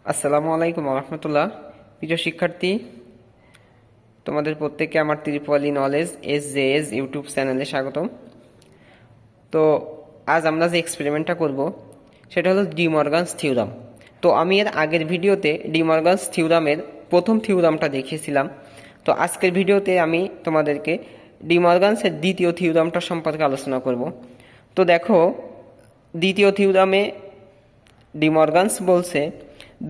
আসসালামু আলাইকুম রহমতুল্লাহ। প্রিয় শিক্ষার্থী, তোমাদের প্রত্যেককে আমার ত্রিপলি নলেজ SJS ইউটিউব চ্যানেলে স্বাগতম। তো আজ আমরা যে এক্সপেরিমেন্টটা করব সেটা হলো ডি মর্গানস থিওরাম। তো আমি এর আগের ভিডিওতে ডি মর্গানস থিওরামের প্রথম থিওরামটা দেখিয়েছিলাম। তো আজকের ভিডিওতে আমি তোমাদেরকে ডি মর্গানসের দ্বিতীয় থিওরামটা সম্পর্কে আলোচনা করব। তো দেখো, দ্বিতীয় থিওরামে ডি মর্গানস বলছে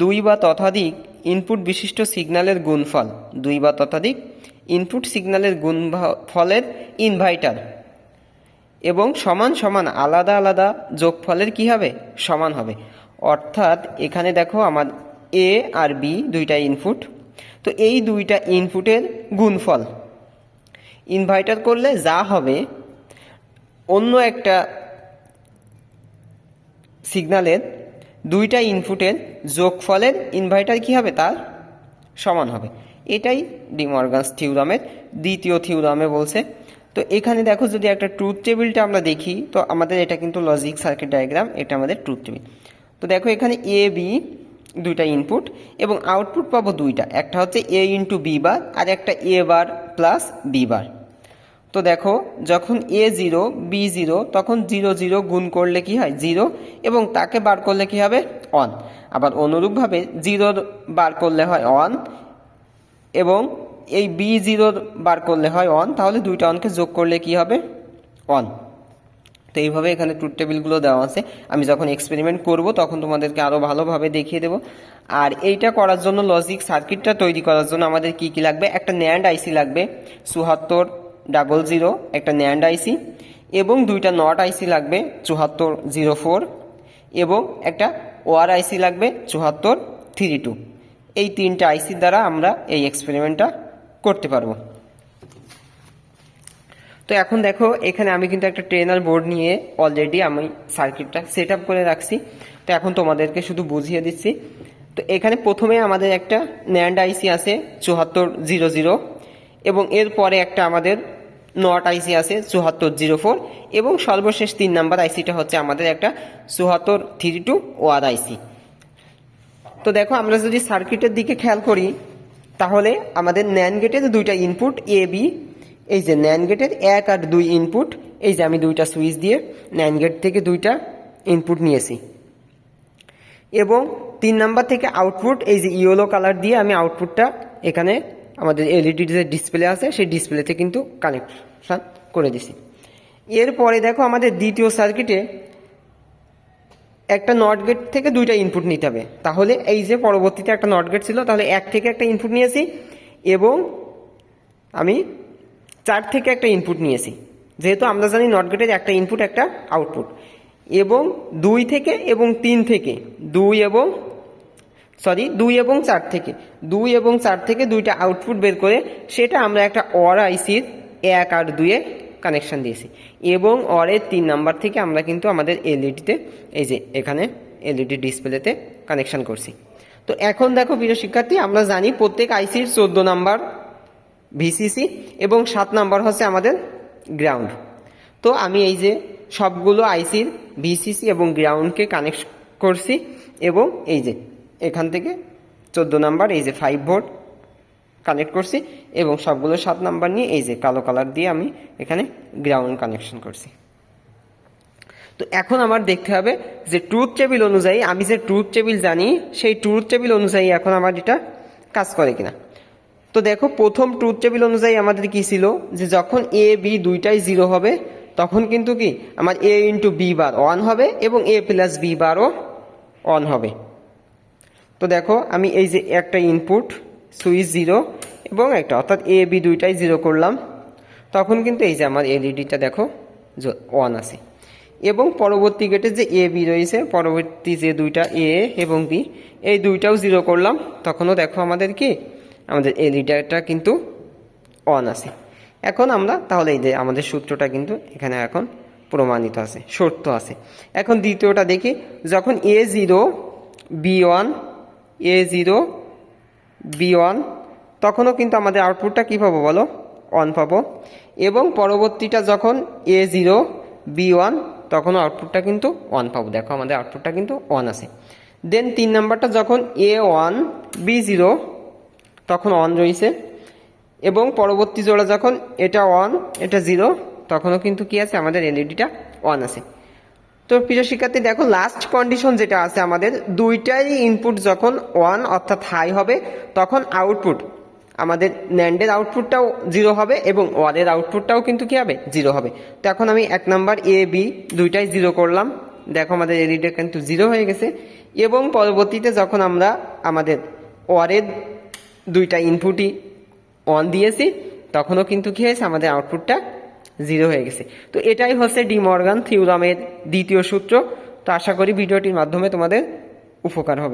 দুই বা ততোধিক ইনপুট বিশিষ্ট সিগন্যালের গুণফল, দুই বা ততোধিক ইনপুট সিগন্যালের গুণফলের ইনভার্টার এবং সমান সমান আলাদা আলাদা যোগফলের কি হবে, সমান হবে। অর্থাৎ এখানে দেখো আমার এ আর বি দুইটা ইনপুট, তো এই দুইটা ইনপুটের গুণফল ইনভার্টার করলে যা হবে অন্য একটা সিগন্যালের দুইটা ইনপুটের যোগফলের ইনভার্টার কি হবে, তার সমান হবে। এটাই ডি মর্গানস থিওরামের দ্বিতীয় থিওরামে বলছে। তো এখানে দেখো, যদি একটা ট্রুথ টেবিলটা আমরা দেখি, তো আমাদের এটা কিন্তু লজিক সার্কিট ডায়াগ্রাম, এটা আমাদের ট্রুথ টেবিল। তো দেখো এখানে এ বি দুইটা ইনপুট এবং আউটপুট পাবো দুইটা, একটা হচ্ছে এ ইন্টু বি বার আর একটা এ বার প্লাস বি বার। তো দেখো, যখন এ জিরো বি জিরো, তখন জিরো জিরো গুণ করলে কি হয়, জিরো, এবং তাকে বার করলে কি হবে, অন। আবার অনুরূপভাবে জিরোর বার করলে হয় অন, এবং এই বি জিরোর বার করলে হয় অন, তাহলে দুইটা অনকে যোগ করলে কি হবে, অন। তো এইভাবে এখানে ট্রুথ টেবিলগুলো দেওয়া আছে। আমি যখন এক্সপেরিমেন্ট করব তখন তোমাদেরকে আরও ভালোভাবে দেখিয়ে দেবো। আর এইটা করার জন্য, লজিক সার্কিটটা তৈরি করার জন্য আমাদের কি কি লাগবে, একটা ন্যান্ড আইসি লাগবে 7400, একটা ন্যান্ড আইসি, এবং দুইটা নট আইসি লাগবে 7404, এবং একটা ওয়ার আইসি লাগবে 7432। এই তিনটা আইসির দ্বারা আমরা এই এক্সপেরিমেন্টটা করতে পারবো। তো এখন দেখো, এখানে আমি কিন্তু একটা ট্রেনার বোর্ড নিয়ে অলরেডি আমি সার্কিটটা সেট আপ করে রাখছি। তো এখন তোমাদেরকে শুধু বুঝিয়ে দিচ্ছি। তো এখানে প্রথমে আমাদের একটা ন্যান্ড আইসি আছে 7400, এবং এরপরে একটা আমাদের নট আইসি আছে 7404, এবং সর্বশেষ 3 নাম্বার আইসিটা হচ্ছে আমাদের একটা 7432 ওয়ার আইসি। তো দেখো, আমরা যদি সার্কিটের দিকে খেয়াল করি, তাহলে আমাদের ন্যান্ড গেটের দুইটা ইনপুট এ বি, এই যে ন্যান্ড গেটের 1 আর 2 ইনপুট, এই যে আমি দুইটা সুইচ দিয়ে ন্যান্ড গেট থেকে দুইটা ইনপুট নিয়েছি, এবং 3 নাম্বার থেকে আউটপুট, এই যে ইয়েলো কালার দিয়ে আমি আউটপুটটা এখানে আমাদের এলইডি যে ডিসপ্লে আছে সেই ডিসপ্লেতে কিন্তু কানেকশন করে দিছি। এরপরে দেখো, আমাদের দ্বিতীয় সার্কিটে একটা নট গেট থেকে দুইটা ইনপুট নিতে হবে। তাহলে এই যে পরবর্তীতে একটা নট গেট ছিল, তাহলে 1 থেকে একটা ইনপুট নিয়েছি, এবং আমি 4 থেকে একটা ইনপুট নিয়েছি, যেহেতু আমরা জানি নট গেটের একটা ইনপুট একটা আউটপুট, এবং 2 থেকে এবং 3 থেকে 2 এবং 4 থেকে দুইটা আউটপুট বের করে সেটা আমরা একটা অর আইসির 1 আর 2 এ কানেকশন দিয়েছি, এবং অরের 3 নাম্বার থেকে আমরা কিন্তু আমাদের এলইডিতে, এই যে এখানে এলইডি ডিসপ্লেতে কানেকশন করছি। তো এখন দেখো প্রিয় শিক্ষার্থী, আমরা জানি প্রত্যেক আইসির 14 নাম্বার ভিসিসি এবং 7 নাম্বার হচ্ছে আমাদের গ্রাউন্ড। তো আমি এই যে সবগুলো আইসির ভিসিসি এবং গ্রাউন্ডকে কানেক্ট করছি, এবং এই যে এখান থেকে 14 নাম্বার, এই যে 5 ভোল্ট কানেক্ট করছি, এবং সবগুলো 7 নাম্বার নিয়ে এই যে কালো কালার দিয়ে আমি এখানে গ্রাউন্ড কানেকশন করছি। তো এখন আমার দেখতে হবে যে ট্রুথ টেবিল অনুযায়ী, আমি যে ট্রুথ টেবিল জানি সেই ট্রুথ টেবিল অনুযায়ী এখন আমার এটা কাজ করে কিনা। তো দেখো, প্রথম ট্রুথ টেবিল অনুযায়ী আমাদের কি ছিল, যে যখন এ বি দুইটাই 0 হবে, তখন কিন্তু কি আমার এ ইন্টু বি বার 1 হবে, এবং এ প্লাস বি বারও 1 হবে। তো দেখো, আমি এই যে একটা ইনপুট সুইচ 0 এবং একটা, অর্থাৎ এ বি দুইটাই 0 করলাম, তখন কিন্তু এই যে আমার এলইডিটা দেখো 1 আছে, এবং পরবর্তী গেটে যে এ বি রয়েছে, পরবর্তী যে দুইটা এ এবং বি, এই দুইটাও 0 করলাম, তখনও দেখো আমাদের কি, আমাদের এলইডিটা কিন্তু 1 আছে। এখন আমরা তাহলে এই যে আমাদের সূত্রটা কিন্তু এখানে এখন প্রমাণিত আছে, সত্য আছে। এখন দ্বিতীয়টা দেখি, যখন এ জিরো বি ওয়ান, এ জিরো বি ওয়ান, তখনও কিন্তু আমাদের আউটপুটটা কী পাবো বলো, 1 পাবো, এবং পরবর্তীটা যখন এ জিরো বি ওয়ান, তখনও আউটপুটটা কিন্তু 1 পাবো। দেখো আমাদের আউটপুটটা কিন্তু 1 আছে। দেন 3 নাম্বারটা যখন A1 B0 তখন অন রয়েছে, এবং পরবর্তী জোড়া যখন এটা 1 এটা 0 তখনও কিন্তু কি আছে, আমাদের এলইডিটা অন আছে। তো প্রিয় শিক্ষার্থী দেখো, লাস্ট কন্ডিশন যেটা আছে আমাদের, দুইটাই ইনপুট যখন 1 অর্থাৎ হাই হবে তখন আউটপুট, আমাদের ন্যান্ডের আউটপুটটাও 0 হবে এবং ওয়ারের আউটপুটটাও কিন্তু কি হবে, 0 হবে। তো এখন আমি 1 নাম্বার এ বি দুইটাই 0 করলাম, দেখো আমাদের এলইডি কিন্তু 0 হয়ে গেছে। এবং পরবর্তীতে যখন আমরা আমাদের ওয়ারের দুইটা ইনপুটই অন দিয়েছি তখনও কিন্তু কি হয়েছে, আমাদের আউটপুটটা 0 হয়ে গেছে। তো এটাই হচ্ছে ডি মর্গান থিওরামের দ্বিতীয় সূত্র। তো আশা করি ভিডিওটির মাধ্যমে তোমাদের উপকার হবে।